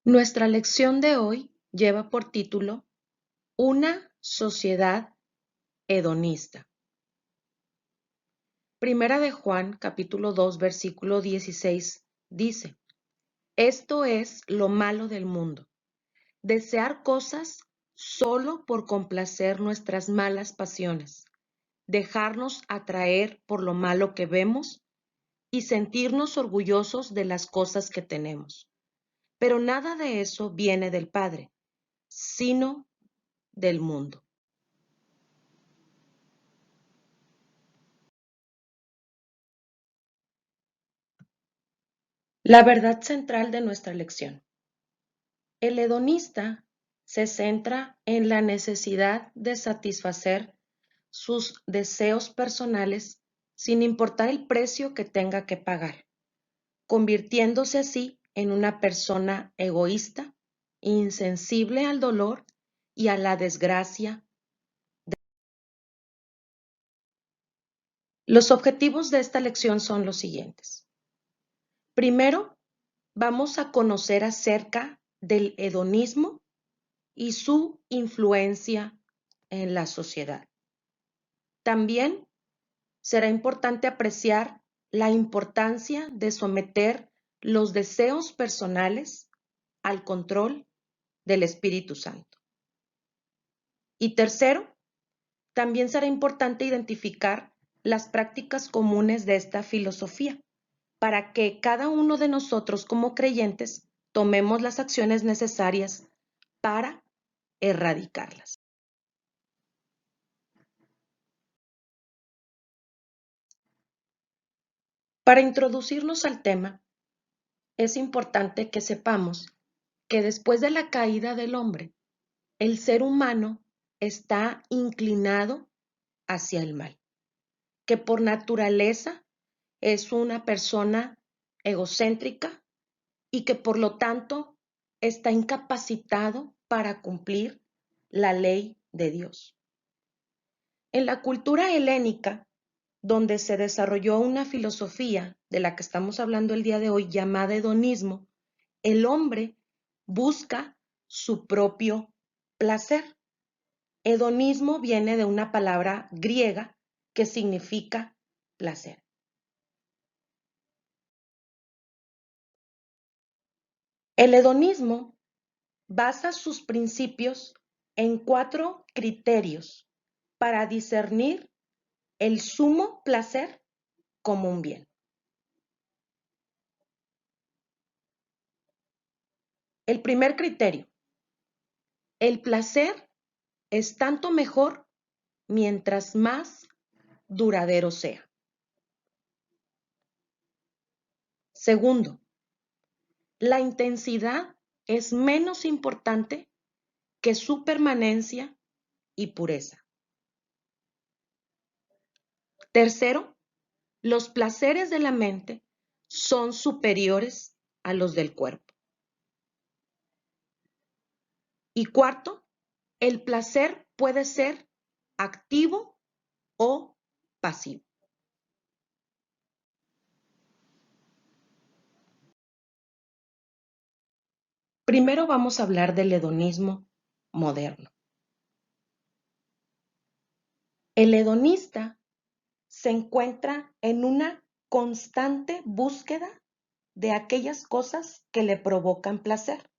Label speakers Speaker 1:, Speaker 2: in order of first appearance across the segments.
Speaker 1: Nuestra lección de hoy lleva por título Una sociedad hedonista. Primera de Juan, capítulo 2, versículo 16, dice: Esto es lo malo del mundo, desear cosas solo por complacer nuestras malas pasiones, dejarnos atraer por lo malo que vemos y sentirnos orgullosos de las cosas que tenemos. Pero nada de eso viene del Padre, sino del mundo. La verdad central de nuestra lección. El hedonista se centra en la necesidad de satisfacer sus deseos personales sin importar el precio que tenga que pagar, convirtiéndose así en una persona egoísta, insensible al dolor y a la desgracia. Los objetivos de esta lección son los siguientes. Primero, vamos a conocer acerca del hedonismo y su influencia en la sociedad. También será importante apreciar la importancia de someter los deseos personales al control del Espíritu Santo. Y tercero, también será importante identificar las prácticas comunes de esta filosofía para que cada uno de nosotros como creyentes tomemos las acciones necesarias para erradicarlas. Para introducirnos al tema, es importante que sepamos que después de la caída del hombre, el ser humano está inclinado hacia el mal, que por naturaleza es una persona egocéntrica y que por lo tanto está incapacitado para cumplir la ley de Dios. En la cultura helénica, donde se desarrolló una filosofía de la que estamos hablando el día de hoy llamada hedonismo, el hombre busca su propio placer. Hedonismo viene de una palabra griega que significa placer. El hedonismo basa sus principios en 4 criterios para discernir el sumo placer como un bien. El primer criterio: el placer es tanto mejor mientras más duradero sea. Segundo, la intensidad es menos importante que su permanencia y pureza. Tercero, los placeres de la mente son superiores a los del cuerpo. Y cuarto, el placer puede ser activo o pasivo. Primero vamos a hablar del hedonismo moderno. El hedonista se encuentra en una constante búsqueda de aquellas cosas que le provocan placer.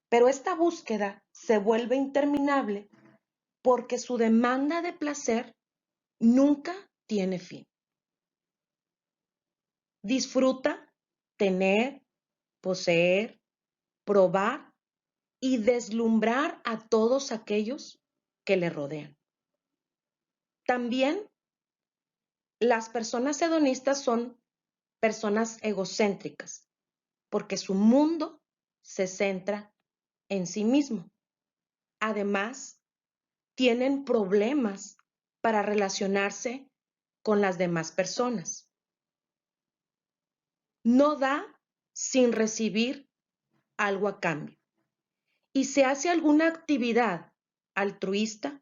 Speaker 1: Pero esta búsqueda se vuelve interminable porque su demanda de placer nunca tiene fin. Disfruta tener, poseer, probar y deslumbrar a todos aquellos que le rodean. También las personas hedonistas son personas egocéntricas porque su mundo se centra en sí mismo. Además, tienen problemas para relacionarse con las demás personas. No da sin recibir algo a cambio. Y si hace alguna actividad altruista,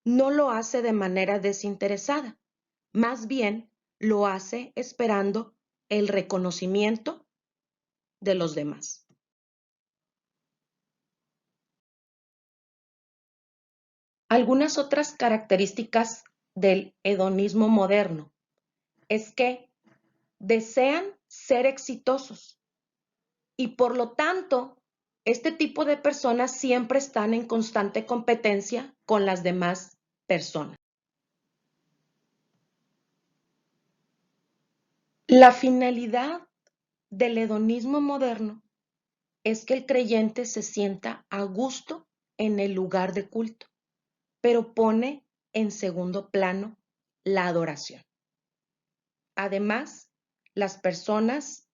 Speaker 1: no lo hace de manera desinteresada, más bien lo hace esperando el reconocimiento de los demás. Algunas otras características del hedonismo moderno es que desean ser exitosos y por lo tanto, este tipo de personas siempre están en constante competencia con las demás personas. La finalidad del hedonismo moderno es que el creyente se sienta a gusto en el lugar de culto, pero pone en segundo plano la adoración. Además, las personas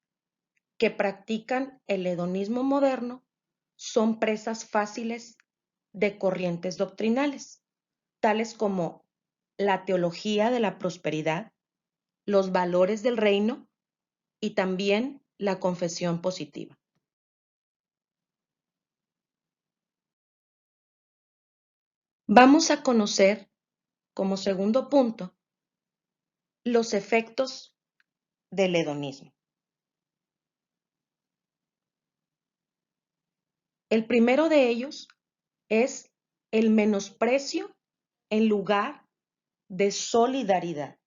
Speaker 1: que practican el hedonismo moderno son presas fáciles de corrientes doctrinales, tales como la teología de la prosperidad, los valores del reino y también la confesión positiva. Vamos a conocer, como segundo punto, los efectos del hedonismo. El primero de ellos es el menosprecio en lugar de solidaridad.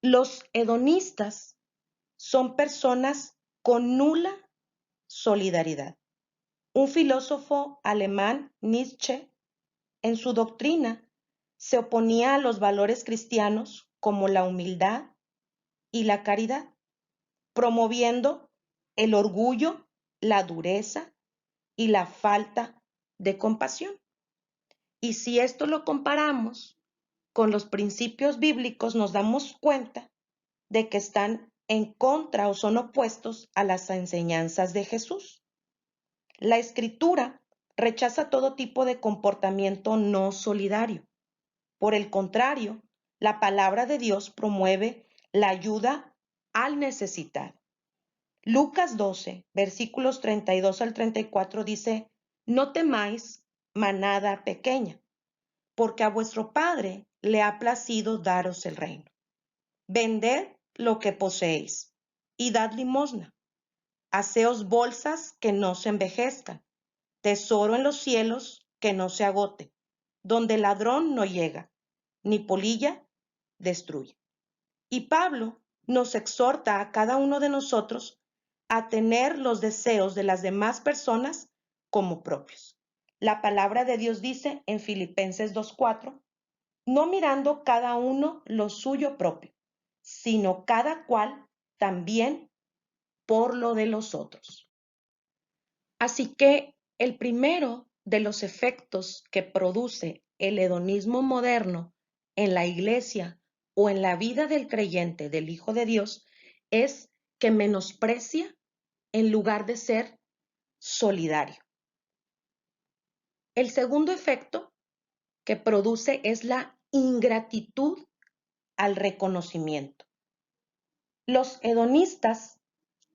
Speaker 1: Los hedonistas son personas con nula solidaridad. Un filósofo alemán, Nietzsche, en su doctrina se oponía a los valores cristianos como la humildad y la caridad, promoviendo el orgullo, la dureza y la falta de compasión. Y si esto lo comparamos con los principios bíblicos, nos damos cuenta de que están en contra o son opuestos a las enseñanzas de Jesús. La Escritura rechaza todo tipo de comportamiento no solidario. Por el contrario, la palabra de Dios promueve la ayuda al necesitado. Lucas 12, versículos 32 al 34 dice, no temáis, manada pequeña, porque a vuestro Padre le ha placido daros el reino. Vended lo que poseéis y dad limosna. Haceos bolsas que no se envejezcan, tesoro en los cielos que no se agote, donde el ladrón no llega, ni polilla destruye. Y Pablo nos exhorta a cada uno de nosotros a tener los deseos de las demás personas como propios. La palabra de Dios dice en Filipenses 2:4, no mirando cada uno lo suyo propio, sino cada cual también por lo de los otros. Así que el primero de los efectos que produce el hedonismo moderno en la iglesia o en la vida del creyente, del Hijo de Dios, es que menosprecia en lugar de ser solidario. El segundo efecto que produce es la ingratitud al reconocimiento. Los hedonistas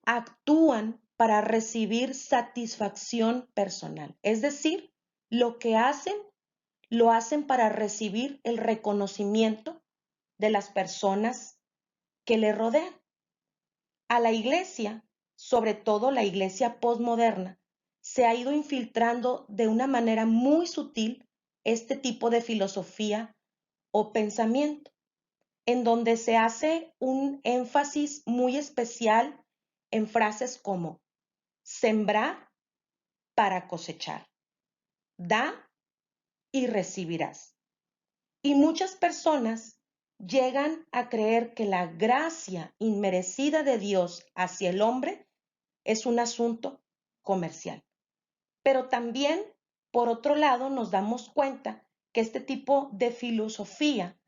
Speaker 1: actúan para recibir satisfacción personal, es decir, lo que hacen, lo hacen para recibir el reconocimiento de las personas que le rodean. A la iglesia, sobre todo la iglesia postmoderna, se ha ido infiltrando de una manera muy sutil este tipo de filosofía o pensamiento, en donde se hace un énfasis muy especial en frases como sembrar para cosechar, da y recibirás. Y muchas personas llegan a creer que la gracia inmerecida de Dios hacia el hombre es un asunto comercial. Pero también, por otro lado, nos damos cuenta que este tipo de filosofía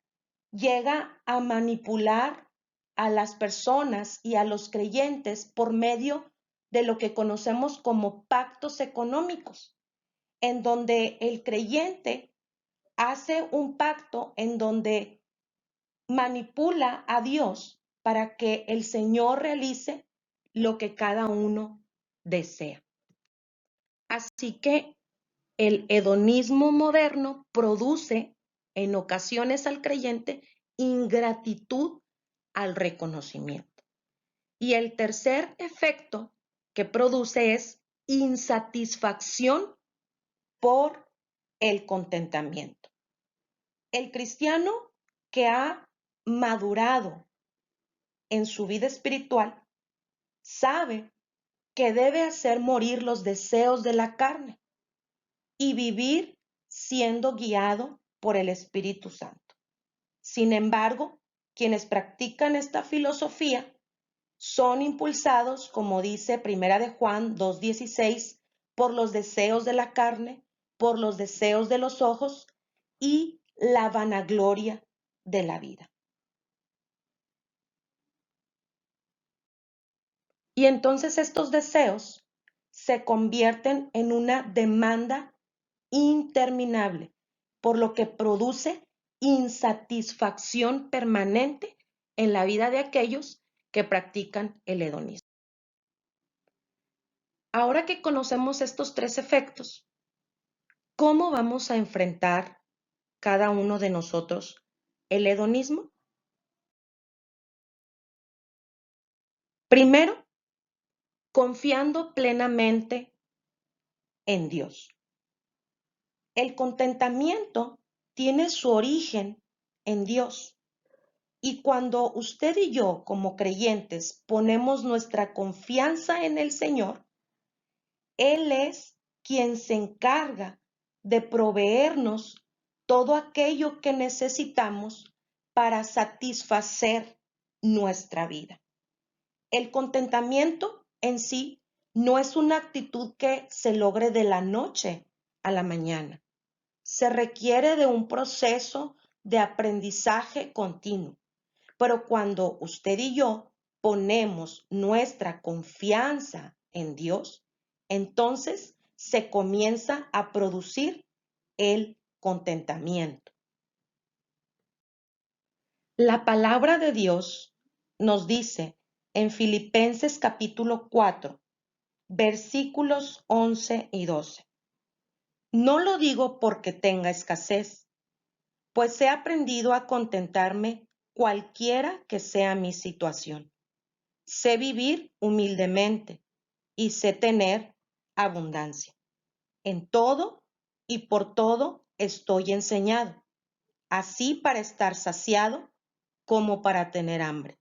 Speaker 1: llega a manipular a las personas y a los creyentes por medio de lo que conocemos como pactos económicos, en donde el creyente hace un pacto en donde manipula a Dios para que el Señor realice lo que cada uno desea. Así que el hedonismo moderno produce en ocasiones al creyente ingratitud al reconocimiento. Y el tercer efecto que produce es insatisfacción por el contentamiento. El cristiano que ha madurado en su vida espiritual sabe que debe hacer morir los deseos de la carne y vivir siendo guiado por el Espíritu Santo. Sin embargo, quienes practican esta filosofía son impulsados, como dice Primera de Juan 2:16, por los deseos de la carne, por los deseos de los ojos y la vanagloria de la vida. Y entonces estos deseos se convierten en una demanda interminable, por lo que produce insatisfacción permanente en la vida de aquellos que practican el hedonismo. Ahora que conocemos estos tres efectos, ¿cómo vamos a enfrentar cada uno de nosotros el hedonismo? Primero, confiando plenamente en Dios. El contentamiento tiene su origen en Dios. Y cuando usted y yo, como creyentes, ponemos nuestra confianza en el Señor, Él es quien se encarga de proveernos todo aquello que necesitamos para satisfacer nuestra vida. El contentamiento en sí no es una actitud que se logre de la noche a la mañana. Se requiere de un proceso de aprendizaje continuo. Pero cuando usted y yo ponemos nuestra confianza en Dios, entonces se comienza a producir el contentamiento. La palabra de Dios nos dice en Filipenses capítulo 4, versículos 11 y 12. No lo digo porque tenga escasez, pues he aprendido a contentarme cualquiera que sea mi situación. Sé vivir humildemente y sé tener abundancia. En todo y por todo estoy enseñado, así para estar saciado como para tener hambre,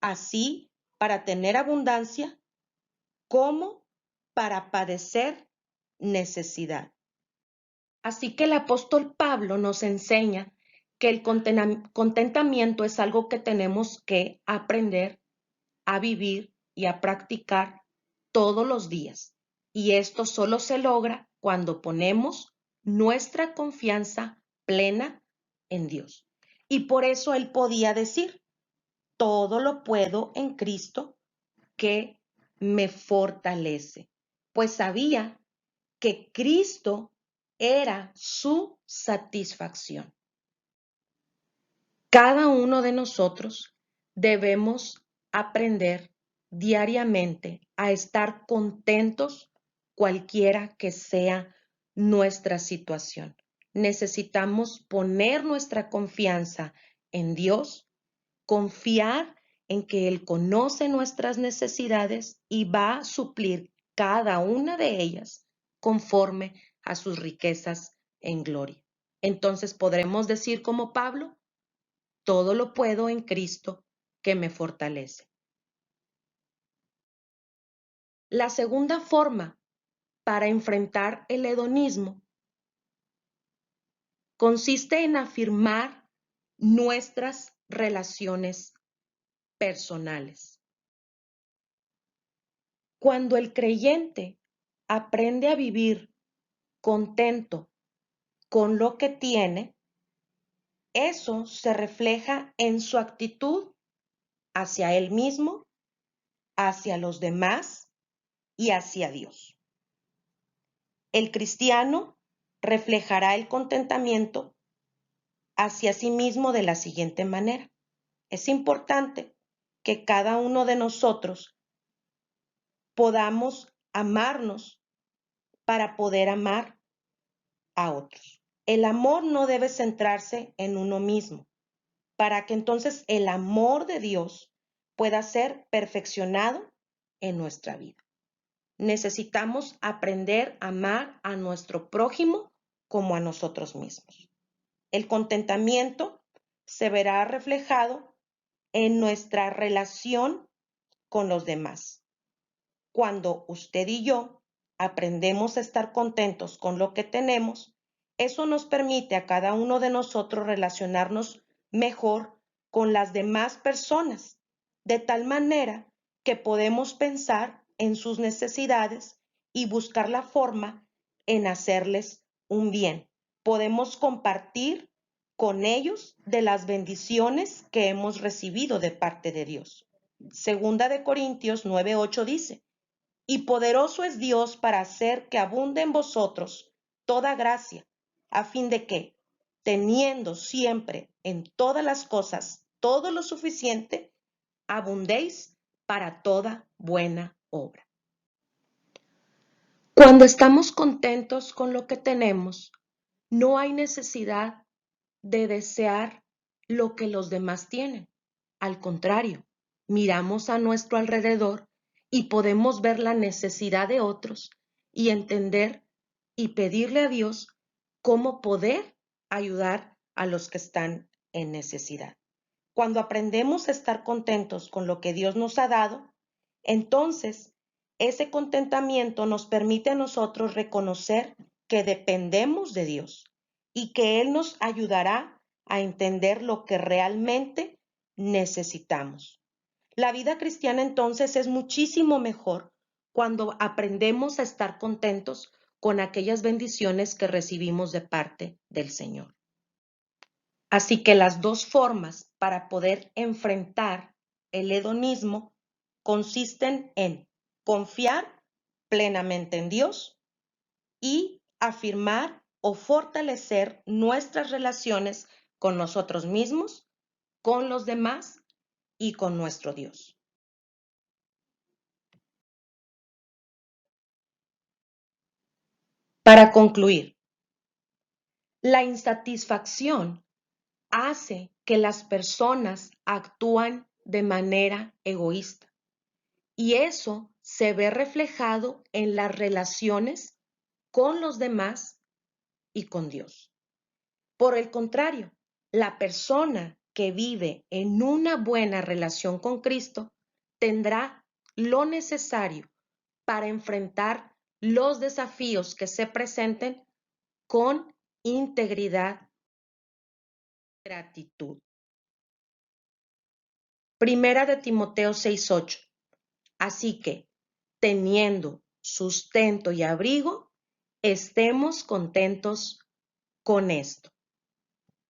Speaker 1: así para tener abundancia como para padecer necesidad. Así que el apóstol Pablo nos enseña que el contentamiento es algo que tenemos que aprender a vivir y a practicar todos los días. Y esto solo se logra cuando ponemos nuestra confianza plena en Dios. Y por eso él podía decir, todo lo puedo en Cristo que me fortalece. Pues sabía que Cristo era su satisfacción. Cada uno de nosotros debemos aprender diariamente a estar contentos cualquiera que sea nuestra situación. Necesitamos poner nuestra confianza en Dios, confiar en que Él conoce nuestras necesidades y va a suplir cada una de ellas conforme a sus riquezas en gloria. Entonces podremos decir como Pablo, todo lo puedo en Cristo que me fortalece. La segunda forma para enfrentar el hedonismo consiste en afirmar nuestras relaciones personales. Cuando el creyente aprende a vivir contento con lo que tiene, eso se refleja en su actitud hacia él mismo, hacia los demás y hacia Dios. El cristiano reflejará el contentamiento hacia sí mismo de la siguiente manera. Es importante que cada uno de nosotros podamos amarnos para poder amar a otros. El amor no debe centrarse en uno mismo, para que entonces el amor de Dios pueda ser perfeccionado en nuestra vida. Necesitamos aprender a amar a nuestro prójimo como a nosotros mismos. El contentamiento se verá reflejado en nuestra relación con los demás. Cuando usted y yo aprendemos a estar contentos con lo que tenemos, eso nos permite a cada uno de nosotros relacionarnos mejor con las demás personas, de tal manera que podemos pensar en sus necesidades y buscar la forma en hacerles un bien. Podemos compartir con ellos de las bendiciones que hemos recibido de parte de Dios. Segunda de Corintios 9:8 dice: y poderoso es Dios para hacer que abunde en vosotros toda gracia, a fin de que, teniendo siempre en todas las cosas todo lo suficiente, abundéis para toda buena obra. Cuando estamos contentos con lo que tenemos, no hay necesidad de desear lo que los demás tienen. Al contrario, miramos a nuestro alrededor y podemos ver la necesidad de otros y entender y pedirle a Dios cómo poder ayudar a los que están en necesidad. Cuando aprendemos a estar contentos con lo que Dios nos ha dado, entonces ese contentamiento nos permite a nosotros reconocer que dependemos de Dios y que Él nos ayudará a entender lo que realmente necesitamos. La vida cristiana entonces es muchísimo mejor cuando aprendemos a estar contentos con aquellas bendiciones que recibimos de parte del Señor. Así que las dos formas para poder enfrentar el hedonismo consisten en confiar plenamente en Dios y afirmar o fortalecer nuestras relaciones con nosotros mismos, con los demás y con nuestro Dios. Para concluir, la insatisfacción hace que las personas actúen de manera egoísta y eso se ve reflejado en las relaciones con los demás y con Dios. Por el contrario, la persona que vive en una buena relación con Cristo tendrá lo necesario para enfrentar los desafíos que se presenten con integridad y gratitud. Primera de Timoteo 6:8. Así que, teniendo sustento y abrigo, estemos contentos con esto.